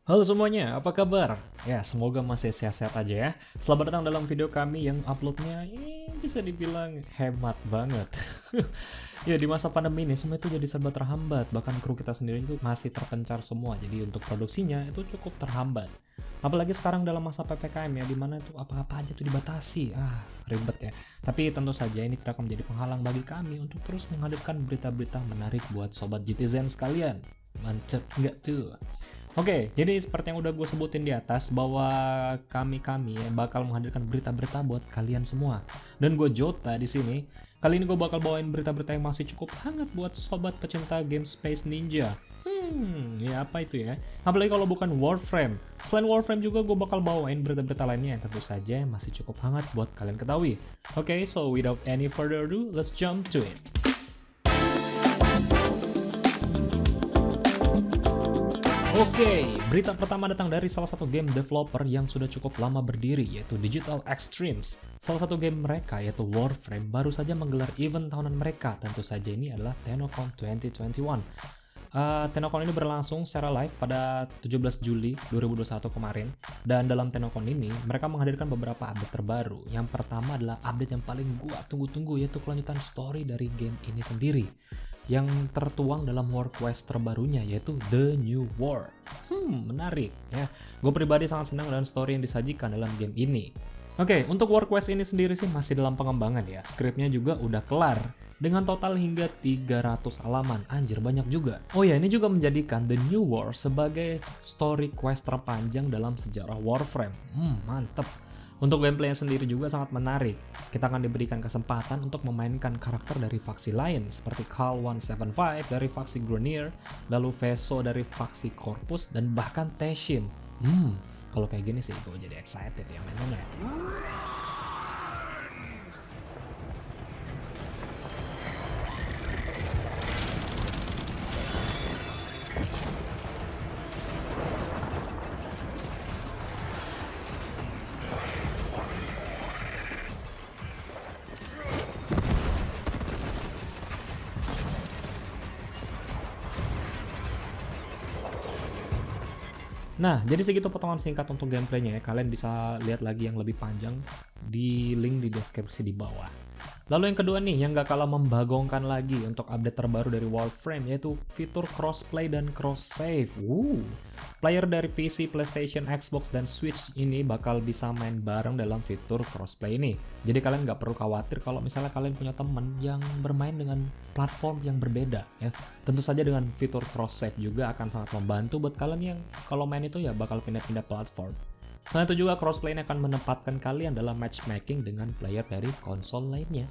Halo semuanya, apa kabar? Ya, semoga masih sehat-sehat aja ya. Selamat datang dalam video kami yang uploadnya bisa dibilang hemat banget. Ya, di masa pandemi ini semua itu jadi serba terhambat. Bahkan kru kita sendiri itu masih terpencar semua. Jadi untuk produksinya itu cukup terhambat. Apalagi sekarang dalam masa PPKM ya, dimana itu apa-apa aja tuh dibatasi. Ribet ya. Tapi tentu saja ini tidak akan menjadi penghalang bagi kami untuk terus menghadirkan berita-berita menarik buat sobat Gitizen sekalian. Mantep nggak tuh? Oke, jadi seperti yang udah gue sebutin di atas bahwa kami ya bakal menghadirkan berita-berita buat kalian semua. Dan gue Jota di sini. Kali ini gue bakal bawain berita-berita yang masih cukup hangat buat sobat pecinta game Space Ninja. Ya apa itu ya? Apalagi kalau bukan Warframe. Selain Warframe juga gue bakal bawain berita-berita lainnya yang tentu saja masih cukup hangat buat kalian ketahui. Oke, so without any further ado, let's jump to it. Oke, berita pertama datang dari salah satu game developer yang sudah cukup lama berdiri, yaitu Digital Extremes. Salah satu game mereka, yaitu Warframe, baru saja menggelar event tahunan mereka. Tentu saja ini adalah TennoCon 2021. TennoCon ini berlangsung secara live pada 17 Juli 2021 kemarin. Dan dalam TennoCon ini, mereka menghadirkan beberapa update terbaru. Yang pertama adalah update yang paling gua tunggu-tunggu, yaitu kelanjutan story dari game ini sendiri, yang tertuang dalam War Quest terbarunya, yaitu The New War. Menarik ya. Gue pribadi sangat senang dengan story yang disajikan dalam game ini. Oke, untuk War Quest ini sendiri sih masih dalam pengembangan ya. Skripnya juga udah kelar dengan total hingga 300 halaman. Anjir, banyak juga. Oh ya, ini juga menjadikan The New War sebagai story quest terpanjang dalam sejarah Warframe. Mantep. Untuk gameplaynya sendiri juga sangat menarik. Kita akan diberikan kesempatan untuk memainkan karakter dari faksi lain seperti Khal 175 dari faksi Grenier, lalu Veso dari faksi Corpus, dan bahkan Teshin. Kalau kayak gini sih gue jadi excited ya mainnya. Nah, jadi segitu potongan singkat untuk gameplaynya ya. Kalian bisa lihat lagi yang lebih panjang di link di deskripsi di bawah. Lalu yang kedua nih, yang gak kalah membagongkan lagi untuk update terbaru dari Warframe, yaitu fitur crossplay dan cross save. Player dari PC, PlayStation, Xbox, dan Switch ini bakal bisa main bareng dalam fitur crossplay ini. Jadi kalian gak perlu khawatir kalau misalnya kalian punya temen yang bermain dengan platform yang berbeda ya. Tentu saja dengan fitur cross save juga akan sangat membantu buat kalian yang kalau main itu ya bakal pindah-pindah platform. Selain itu juga crossplay ini akan menempatkan kalian dalam matchmaking dengan player dari konsol lainnya.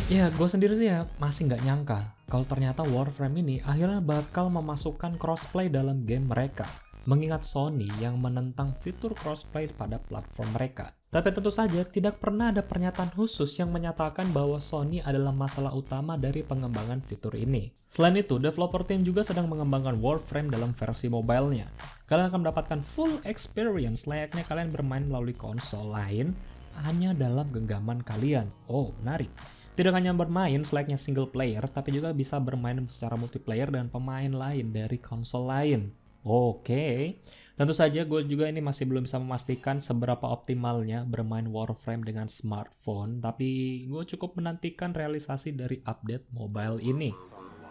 Ya, gue sendiri sih ya masih nggak nyangka kalau ternyata Warframe ini akhirnya bakal memasukkan crossplay dalam game mereka. Mengingat Sony yang menentang fitur crossplay pada platform mereka. Tapi tentu saja tidak pernah ada pernyataan khusus yang menyatakan bahwa Sony adalah masalah utama dari pengembangan fitur ini. Selain itu, developer team juga sedang mengembangkan Warframe dalam versi mobile-nya. Kalian akan mendapatkan full experience layaknya kalian bermain melalui konsol lain hanya dalam genggaman kalian. Oh, menarik. Tidak hanya bermain selayaknya single player, tapi juga bisa bermain secara multiplayer dengan pemain lain dari konsol lain. Oke, tentu saja gue juga ini masih belum bisa memastikan seberapa optimalnya bermain Warframe dengan smartphone, tapi gue cukup menantikan realisasi dari update mobile ini.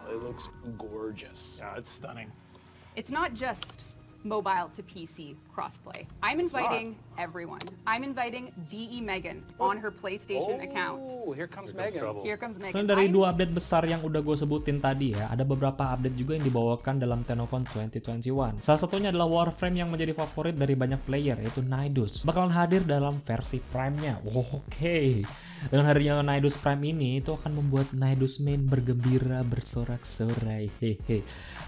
It looks gorgeous. Yeah, it's stunning. It's not just mobile to PC crossplay. I'm inviting everyone. I'm inviting DE Megan on her PlayStation account. Oh, here comes Megan. trouble. Here comes Megan. Selain dari dua update besar yang udah gue sebutin tadi ya, ada beberapa update juga yang dibawakan dalam TennoCon 2021. Salah satunya adalah Warframe yang menjadi favorit dari banyak player, yaitu Nidus. Bakalan hadir dalam versi Prime-nya. Oke. Dengan hadirnya Nidus Prime ini, itu akan membuat Nidus main bergembira, bersorak-sorai.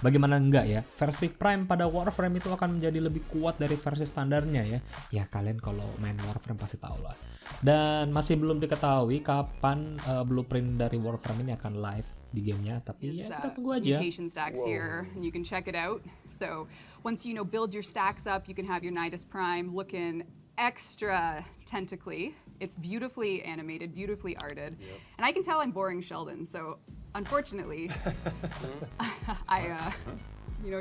Bagaimana enggak ya? Versi Prime pada Warframe Warframe itu akan menjadi lebih kuat dari versi standarnya ya. Ya kalian kalau main Warframe pasti tahu lah. Dan masih belum diketahui kapan blueprint dari Warframe ini akan live di gamenya, tapi ya kita tunggu aja. Mutation stacks here, and you can check it out. So once you build your stacks up, you can have your Nidus Prime looking extra tentacly. It's beautifully animated, beautifully arted, and I can tell I'm boring Sheldon. So unfortunately,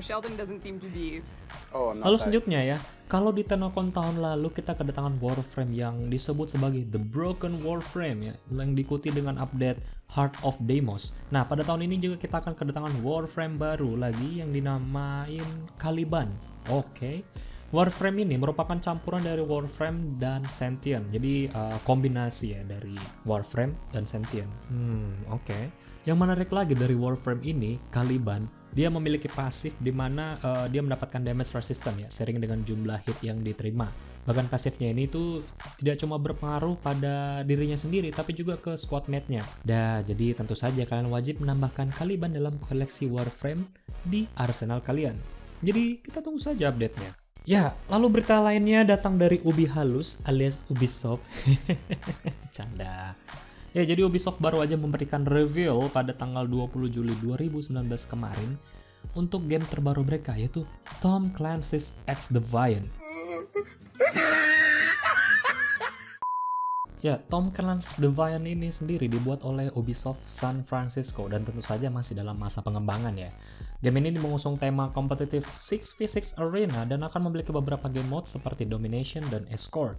Sheldon doesn't seem to be. Oh, I'm not Lalu that. selanjutnya ya, kalau di TennoCon tahun lalu kita kedatangan Warframe yang disebut sebagai The Broken Warframe ya, yang diikuti dengan update Heart of Deimos. Nah, pada tahun ini juga kita akan kedatangan Warframe baru lagi yang dinamain Caliban. Oke. Warframe ini merupakan campuran dari Warframe dan Sentient. Jadi kombinasi ya dari Warframe dan Sentient. Oke. Yang menarik lagi dari Warframe ini, Caliban, dia memiliki pasif di mana dia mendapatkan damage resistance ya, seiring dengan jumlah hit yang diterima. Bahkan pasifnya ini tuh tidak cuma berpengaruh pada dirinya sendiri, tapi juga ke squad mate-nya. Jadi tentu saja kalian wajib menambahkan Caliban dalam koleksi Warframe di arsenal kalian. Jadi kita tunggu saja update-nya. Ya, lalu berita lainnya datang dari Ubi Halus alias Ubisoft. Canda. Ya, jadi Ubisoft baru aja memberikan reveal pada tanggal 20 Juli 2019 kemarin untuk game terbaru mereka, yaitu Tom Clancy's X Defiant. Ya, Tom Clancy's Defiant ini sendiri dibuat oleh Ubisoft San Francisco dan tentu saja masih dalam masa pengembangan ya. Game ini mengusung tema kompetitif 6v6 arena dan akan memiliki beberapa game mode seperti Domination dan Escort.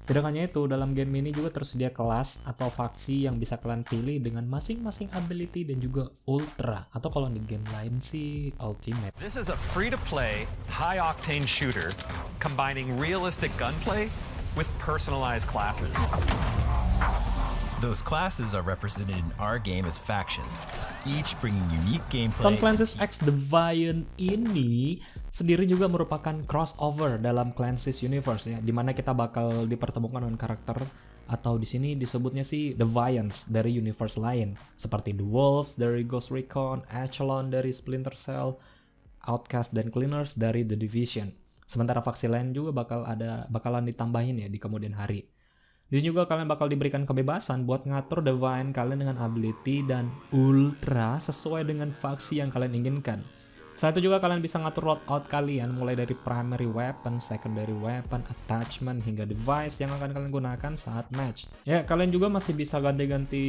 Tidak hanya itu, dalam game ini juga tersedia kelas atau faksi yang bisa kalian pilih dengan masing-masing ability dan juga Ultra, atau kalau di game lain sih Ultimate. This is a free-to-play, high-octane shooter combining realistic gunplay with personalized classes. Those classes are represented in our game as factions, each bringing unique gameplay. Tom Clancy's X Defiant ini sendiri juga merupakan crossover dalam Clancy's Universe ya, dimana kita bakal dipertemukan dengan karakter atau di sini disebutnya sih Defiants dari universe lain, seperti The Wolves dari Ghost Recon, Echelon dari Splinter Cell, Outcast dan Cleaners dari The Division. Sementara faksi lain juga bakalan ditambahin ya di kemudian hari. Di sini juga kalian bakal diberikan kebebasan buat ngatur Defiant kalian dengan ability dan Ultra sesuai dengan faksi yang kalian inginkan. Selain itu juga kalian bisa ngatur loadout kalian mulai dari primary weapon, secondary weapon, attachment, hingga device yang akan kalian gunakan saat match. Ya, kalian juga masih bisa ganti-ganti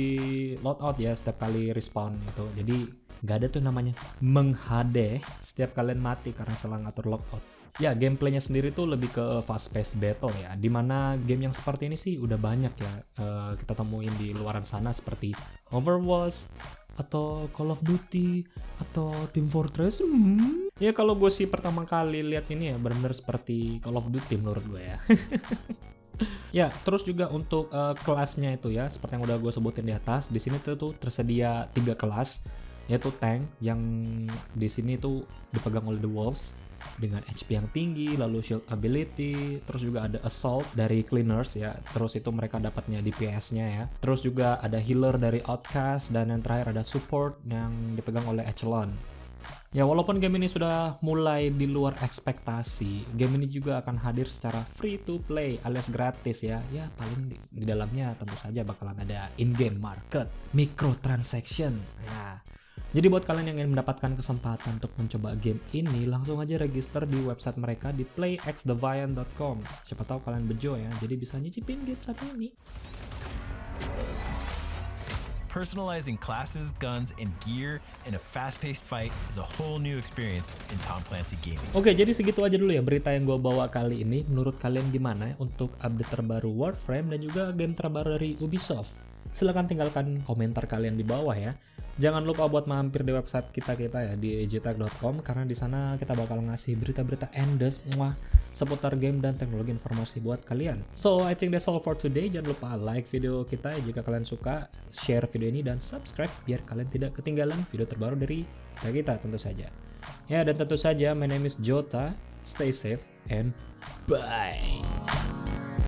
loadout ya setiap kali respawn gitu. Jadi nggak ada tuh namanya menghade setiap kalian mati karena salah ngatur loadout. Ya, gameplaynya sendiri tuh lebih ke fast-paced battle ya, dimana game yang seperti ini sih udah banyak ya kita temuin di luaran sana seperti Overwatch atau Call of Duty atau Team Fortress. Ya kalau gue sih pertama kali lihat ini ya benar-benar seperti Call of Duty menurut gue ya. Ya, terus juga untuk kelasnya itu ya, seperti yang udah gue sebutin di atas, di sini tuh tersedia 3 kelas, yaitu tank yang di sini tuh dipegang oleh The Wolves dengan HP yang tinggi, lalu shield ability, terus juga ada assault dari Cleaners ya, terus itu mereka dapatnya DPS-nya ya, terus juga ada healer dari Outcast, dan yang terakhir ada support yang dipegang oleh Echelon. Ya, walaupun game ini sudah mulai di luar ekspektasi, game ini juga akan hadir secara free to play alias gratis ya. Ya, paling di dalamnya tentu saja bakalan ada in-game market, microtransaction. Ya. Jadi buat kalian yang ingin mendapatkan kesempatan untuk mencoba game ini, langsung aja register di website mereka di playxdefiant.com. Siapa tahu kalian bejo ya, jadi bisa nyicipin game satu ini. Personalizing classes, guns, and gear in a fast-paced fight is a whole new experience in Tom Clancy gaming. Oke, jadi segitu aja dulu ya berita yang gue bawa kali ini. Menurut kalian gimana ya untuk update terbaru Warframe dan juga game terbaru dari Ubisoft? Silahkan tinggalkan komentar kalian di bawah ya. Jangan lupa buat mampir di website kita ya di egtech.com, karena di sana kita bakal ngasih berita-berita endes seputar game dan teknologi informasi buat kalian. So I think that's all for today. Jangan lupa like video kita ya jika kalian suka, share video ini dan subscribe biar kalian tidak ketinggalan video terbaru dari kita tentu saja. Ya, dan tentu saja my name is Jota. Stay safe and bye.